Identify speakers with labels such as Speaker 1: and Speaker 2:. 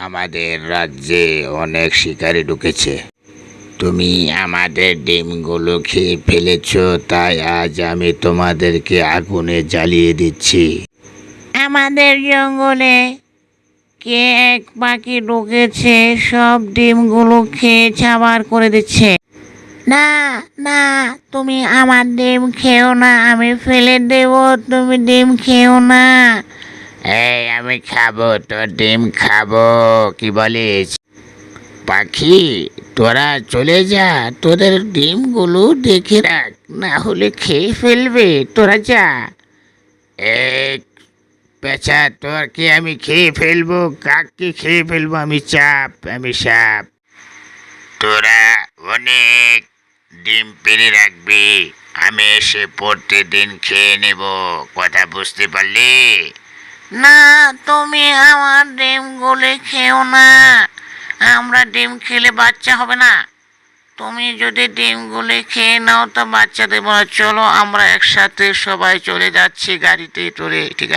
Speaker 1: আমাদের রাজ্যে অনেক শিকারী ঢুকেছে। তুমি আমাদের ডিমগুলো খেয়ে ফেলেছো, তাই আজ আমি তোমাদেরকে আগুনে জ্বালিয়ে দিচ্ছি।
Speaker 2: আমাদের জঙ্গলে কে এক পাখি ঢুকেছে, সব ডিমগুলো খেয়ে ছাবার করে দিচ্ছে। না, না, তুমি আমার ডিম খেও না, আমি ফেলে দেব, তুমি ডিম খেও না।
Speaker 1: এই আমি খাবো, তোর ডিম খাবো, কি বলিস? পাখি, তোরা চলে যা, তোদের ডিমগুলো দেখে রাখ, না হলে খেয়ে ফেলবে। তোরা যা। এই পেঁচা, তোরকে আমি খেয়ে ফেলবো। কাককে খেয়ে ফেলবো আমি? আমি সাপ। তোরা অনেক ডিম পেড়ে রাখবি, আমি এসে প্রতিদিন খেয়ে নেব। কথা বুঝতে পারলি?
Speaker 2: না, তুমি আমার ডিমগুলো খেও না, আমরা ডিম খেলে বাচ্চা হবে না। তুমি যদি ডিমগুলো খেয়ে নাও তো বাচ্চা দেবো না। চলো আমরা একসাথে সবাই চলে যাচ্ছি গাড়িতে চড়ে, ঠিক আছে?